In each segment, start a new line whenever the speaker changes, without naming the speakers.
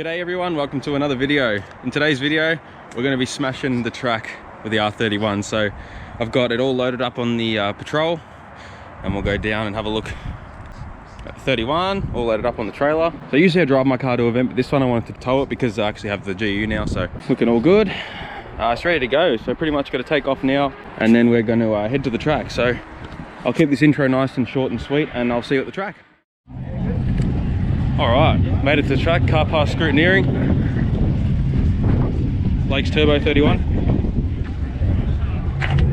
G'day everyone, welcome to another video. In today's video, we're going to be smashing the track with the R31. So I've got it all loaded up on the Patrol, and we'll go down and have a look at the 31, all loaded up on the trailer. So usually I drive my car to an event, but this one I wanted to tow it because I actually have the GU now, so looking all good. It's ready to go, so pretty much got to take off now, and then we're going to head to the track. So I'll keep this intro nice and short and sweet, and I'll see you at the track. Alright, made it to the track, car passed scrutineering. Blake's Turbo 31.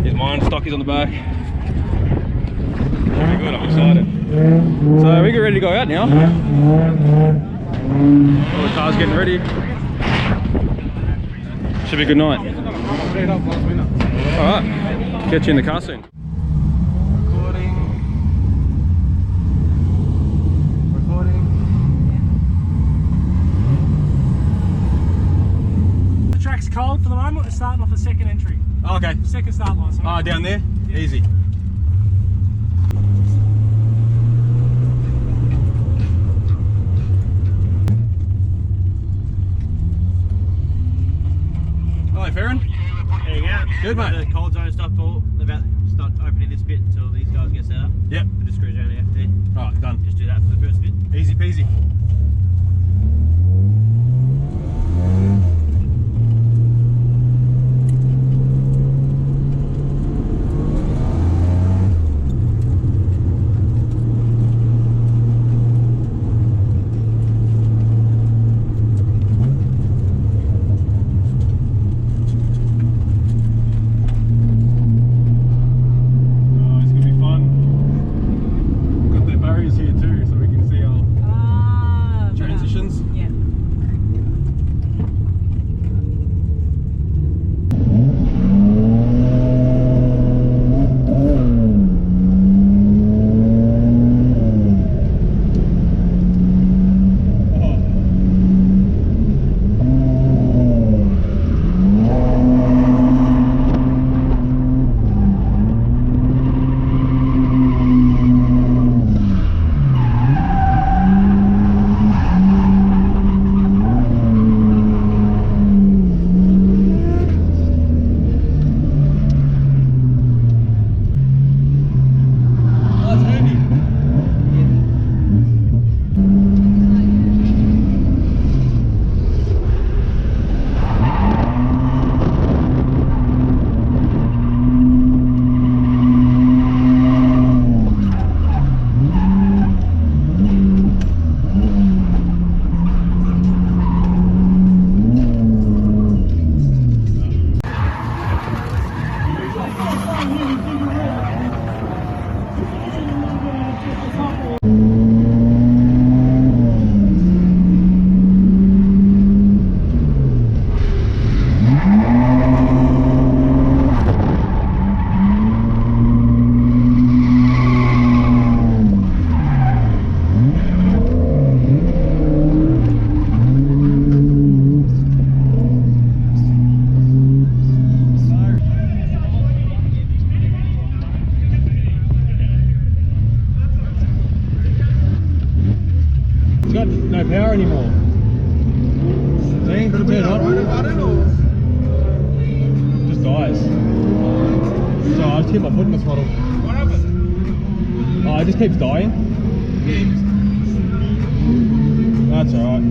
Here's mine, stockies on the back. Very good, I'm excited. So we get ready to go out now. All the car's getting ready. Should be a good night. Alright, catch you in the car soon.
Track's cold for the moment. We're starting off a second entry.
Oh, okay.
Second start line. So
down there? Yeah. Easy. Hello, Farron.
There you go.
Good, mate.
The cold zone stuff all about start opening this bit until these guys get set up.
Yep.
We'll just cruise around the FD.
Alright, done.
Just do that for the first bit.
Easy peasy.
It's got no power anymore. See? Could it turn on? Just dies. So I just hit my foot in the throttle. What happened? Oh, it just keeps dying. That's alright.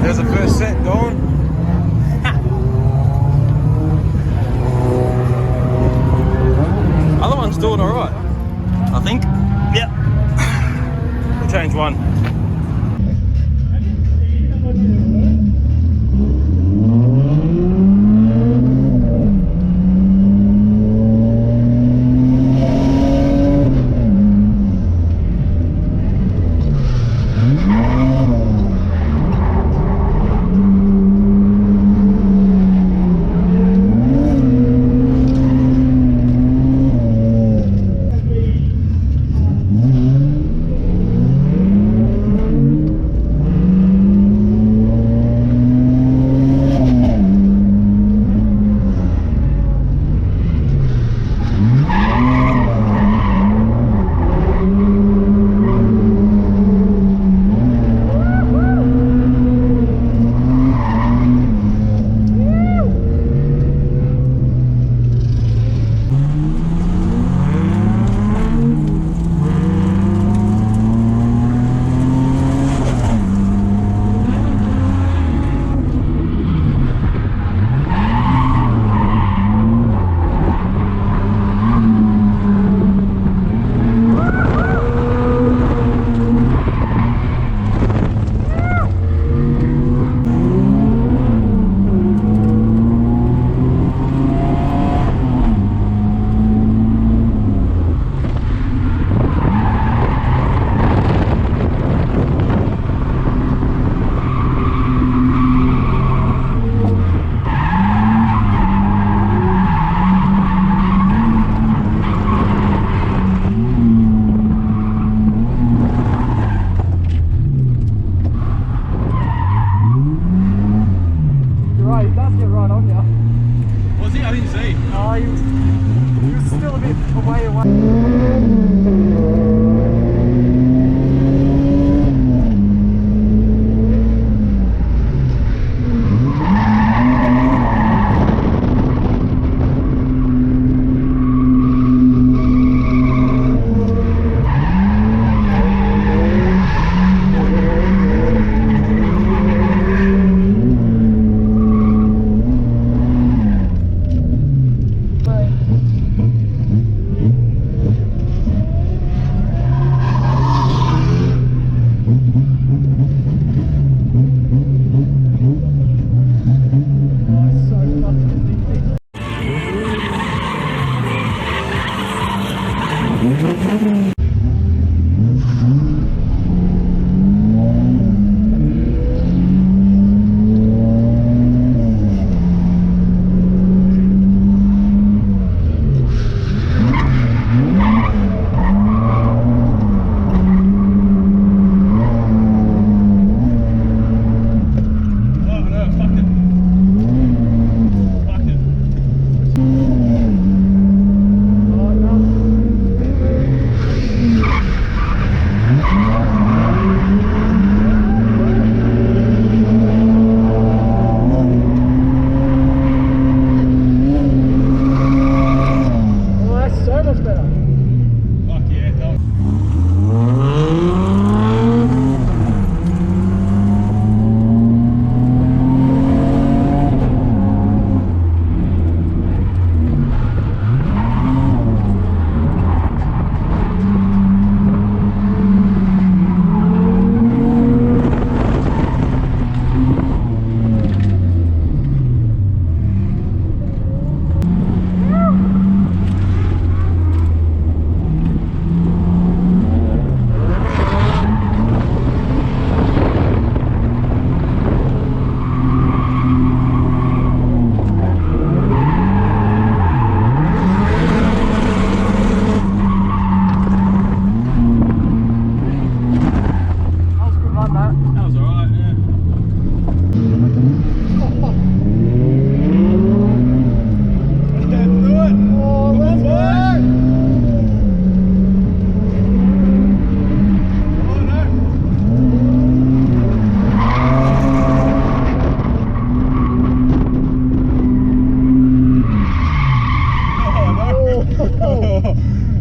There's the first set going. Other one's doing alright, I think. Yep. We'll change one.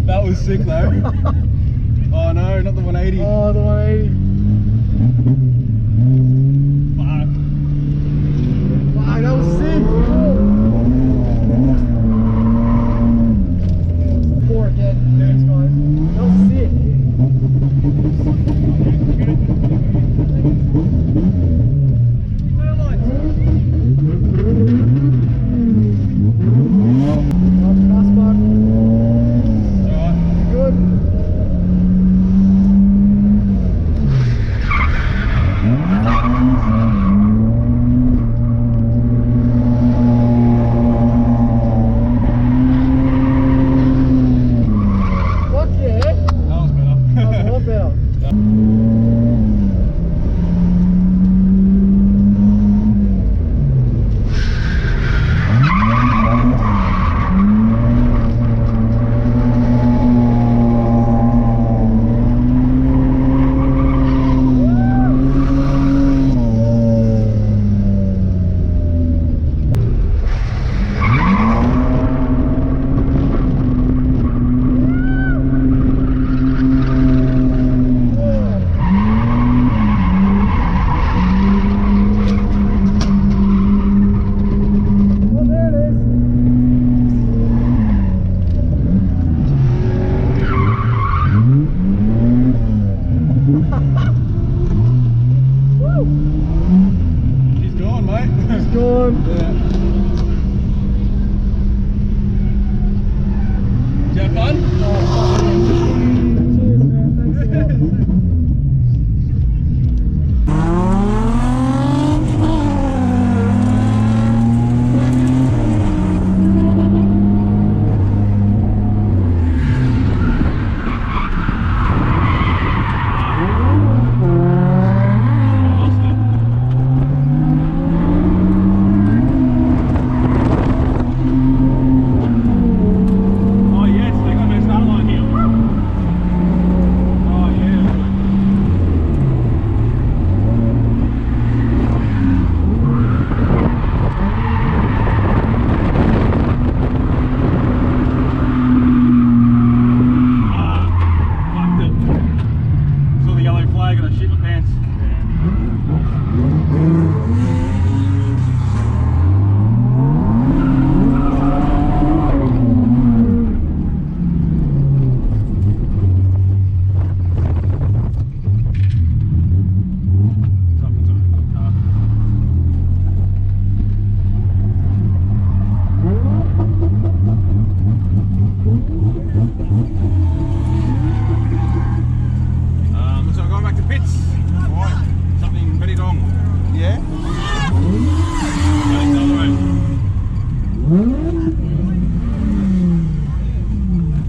That was sick though. Oh no, not the 180.
Oh, the 180.
now. She's gone, mate. She's gone. Yeah. Did you have fun? Oh, cheers, man.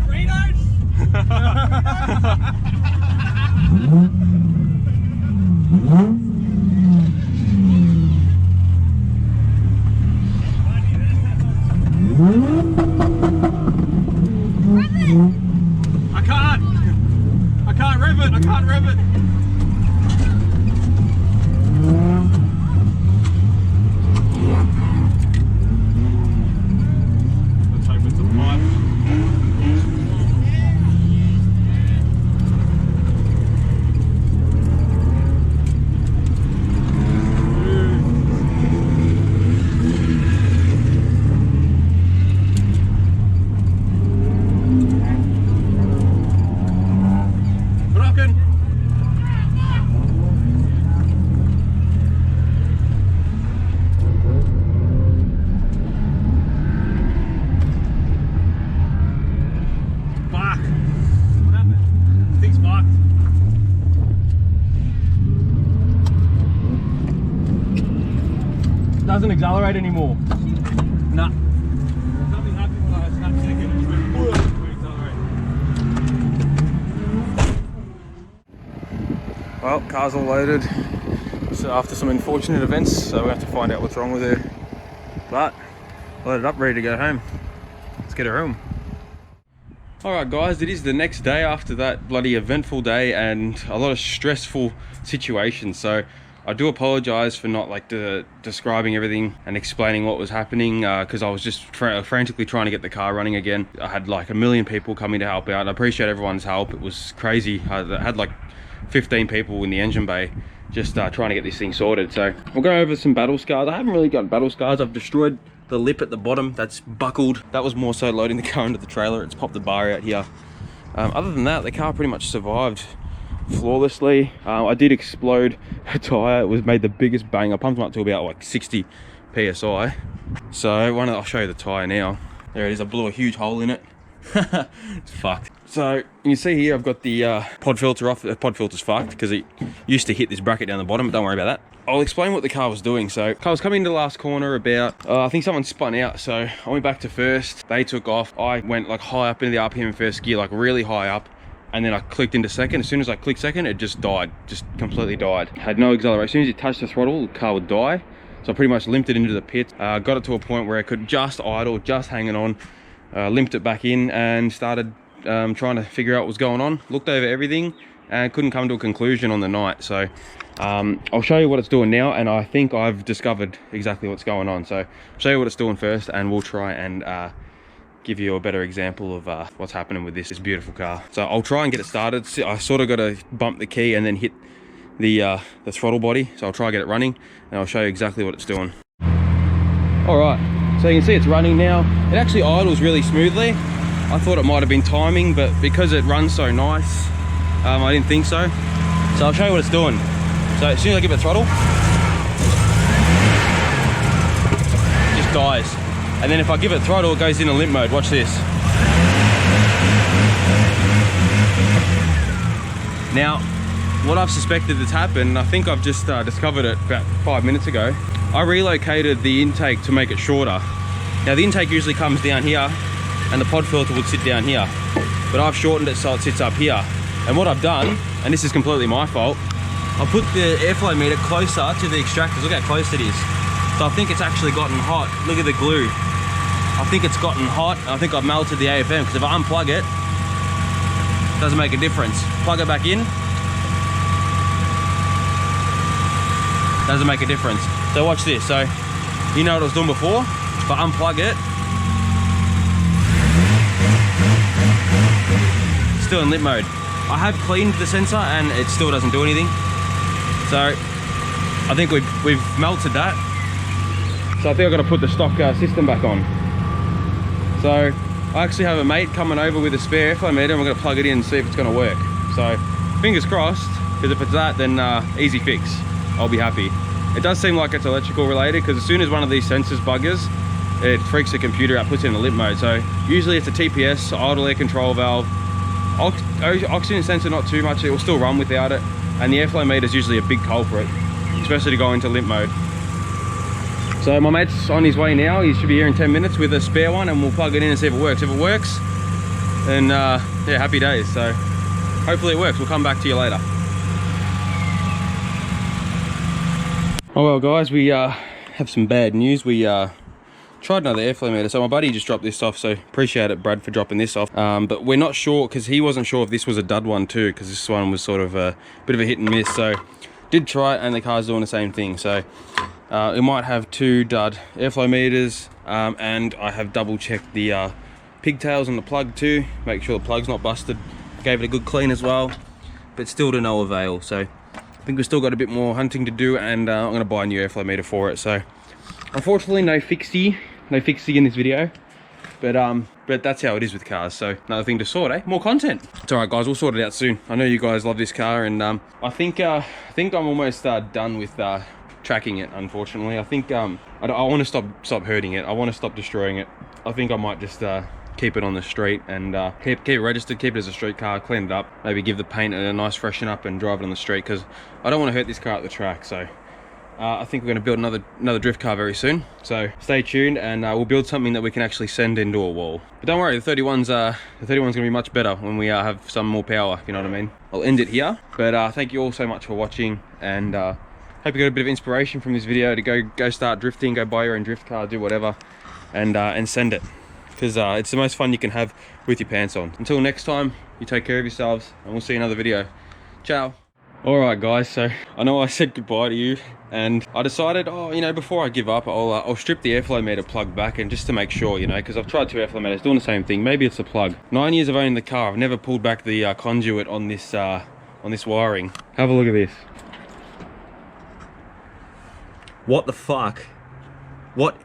Thanks. I can't rev it. I can't rev it. Let's hope it's a pipe. Doesn't accelerate anymore. Nah. Something happened when I snapped second.
Well, car's all loaded. So after some unfortunate events, so we have to find out what's wrong with her. But loaded up, ready to go home. Let's get her home. Alright guys, it is the next day after that bloody eventful day and a lot of stressful situations. So I do apologize for not describing everything and explaining what was happening because I was just frantically trying to get the car running again. I had like a million people coming to help out. I appreciate everyone's help. It was crazy. I had like 15 people in the engine bay just trying to get this thing sorted. So we'll go over some battle scars. I haven't really got battle scars. I've destroyed the lip at the bottom, that's buckled. That was more so loading the car into the trailer. It's popped the bar out here. Other than that, the car pretty much survived flawlessly. I did explode a tire. It was made the biggest bang. I pumped them up to about like 60 psi. So I'll show you the tire now. There it is. I blew a huge hole in it. It's fucked. So you can see here I've got the pod filter off. The pod filter's fucked because it used to hit this bracket down the bottom, but don't worry about that. I'll explain what the car was doing. So car was coming into the last corner about, I think someone spun out. So I went back to first, they took off. I went like high up into the RPM in first gear, like really high up. and then I clicked into second. As soon as I clicked second, it just died, just completely died. Had no acceleration. As soon as you touched the throttle, the car would die. So I pretty much limped it into the pit. Got it to a point where it could just idle, just hanging on. Limped it back in and started trying to figure out what was going on. Looked over everything and couldn't come to a conclusion on the night. So I'll show you what it's doing now, and I think I've discovered exactly what's going on. So I'll show you what it's doing first, and we'll try and give you a better example of what's happening with this beautiful car. So I'll try and get it started. I sort of got to bump the key and then hit the throttle body. So I'll try and get it running, and I'll show you exactly what it's doing. All right, so you can see it's running now. It actually idles really smoothly. I thought it might have been timing, but because it runs so nice, I didn't think so. So I'll show you what it's doing. So as soon as I give it throttle, it just dies. And then if I give it throttle, it goes into limp mode. Watch this. Now, what I've suspected that's happened, I think I've just discovered it about 5 minutes ago. I relocated the intake to make it shorter. Now the intake usually comes down here and the pod filter would sit down here, but I've shortened it so it sits up here. And what I've done, and this is completely my fault, I put the airflow meter closer to the extractors. Look how close it is. So I think it's actually gotten hot. Look at the glue. I think it's gotten hot. I think I've melted the AFM, because if I unplug it, it doesn't make a difference. Plug it back in, doesn't make a difference. So watch this. So you know what I was doing before. If I unplug it, it's still in limp mode. I have cleaned the sensor and it still doesn't do anything. So I think we've melted that. So I think I've got to put the stock system back on. So I actually have a mate coming over with a spare airflow meter, and we're going to plug it in and see if it's going to work. So fingers crossed, because if it's that, then easy fix. I'll be happy. It does seem like it's electrical related, because as soon as one of these sensors buggers, it freaks the computer out, puts it in a limp mode. So usually it's a TPS, idle air control valve. Oxygen sensor, not too much, it will still run without it. And the airflow meter is usually a big culprit, especially to go into limp mode. So my mate's on his way now. He should be here in 10 minutes with a spare one, and we'll plug it in and see if it works. If it works, then yeah, happy days. So hopefully it works. We'll come back to you later. Oh well guys, we have some bad news. We tried another airflow meter. So my buddy just dropped this off, so appreciate it, Brad, for dropping this off. But we're not sure, because he wasn't sure if this was a dud one too, because this one was sort of a bit of a hit and miss. So did try it, and the car's doing the same thing. So it might have 2 dud airflow meters, and I have double checked the pigtails on the plug too, make sure the plug's not busted. Gave it a good clean as well, but still to no avail. So I think we've still got a bit more hunting to do, and I'm going to buy a new airflow meter for it. So unfortunately no fixie in this video, but that's how it is with cars. So another thing to sort, eh? More content. It's all right guys, we'll sort it out soon. I know you guys love this car, and I think I'm almost done with tracking it. Unfortunately, I think I want to stop hurting it. I want to stop destroying it. I think I might just keep it on the street and keep it registered, keep it as a street car, clean it up, maybe give the paint a nice freshen up and drive it on the street, because I don't want to hurt this car at the track. So I think we're going to build another drift car very soon. So stay tuned, and we'll build something that we can actually send into a wall. But don't worry, the 31's going to be much better when we have some more power, if you know what I mean. I'll end it here, but thank you all so much for watching, and hope you got a bit of inspiration from this video to go start drifting, go buy your own drift car, do whatever, and send it, because it's the most fun you can have with your pants on. Until next time, you take care of yourselves, and we'll see you in another video. Ciao. Alright guys, so I know I said goodbye to you, and I decided, oh, you know, before I give up, I'll strip the airflow meter plug back, and just to make sure, you know, because I've tried 2 airflow meters doing the same thing. Maybe it's the plug. 9 years of owning the car, I've never pulled back the conduit on this wiring. Have a look at this. What the fuck? What?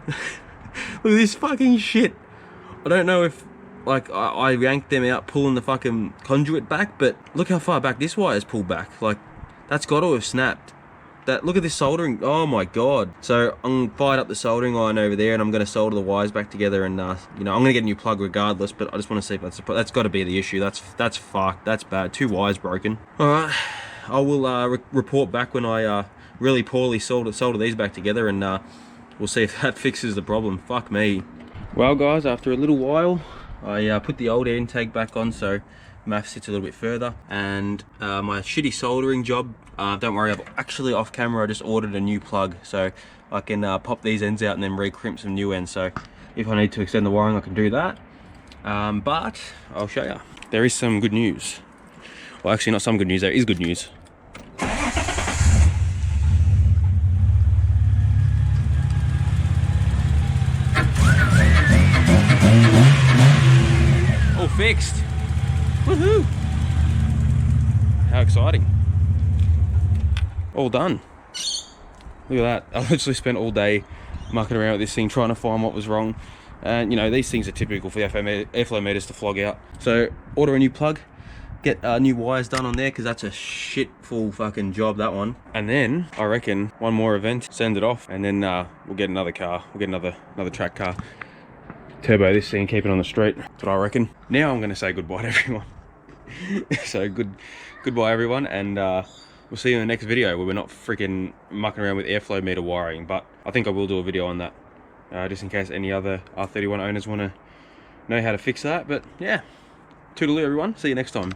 Look at this fucking shit. I don't know if, like, I yanked them out pulling the fucking conduit back, but look how far back this wire's pulled back. Like, that's got to have snapped. Look at this soldering. Oh my god. So I'm fired up the soldering line over there, and I'm going to solder the wires back together, and you know, I'm going to get a new plug regardless, but I just want to see if that's got to be the issue. That's fucked. That's bad. 2 wires broken. All right, I will report back when I really poorly solder these back together, and we'll see if that fixes the problem. Fuck me. Well guys, after a little while, I put the old air intake back on, so MAF sits a little bit further, and my shitty soldering job, don't worry, I've actually off camera I just ordered a new plug, so I can pop these ends out and then re-crimp some new ends. So if I need to extend the wiring, I can do that. But I'll show you. There is some good news. Well, actually not some good news, there is good news. All fixed. Woohoo! How exciting. All done. Look at that. I literally spent all day mucking around with this thing, trying to find what was wrong. And you know, these things are typical for the airflow meters to flog out. So order a new plug, get new wires done on there, because that's a shit full fucking job, that one. And then I reckon one more event, send it off, and then we'll get another car. We'll get another track car. Turbo this thing, keep it on the street. That's what I reckon. Now I'm going to say goodbye to everyone. So goodbye everyone, and we'll see you in the next video where we're not freaking mucking around with airflow meter wiring. But I think I will do a video on that, just in case any other R31 owners want to know how to fix that. But yeah, toodaloo everyone, see you next time.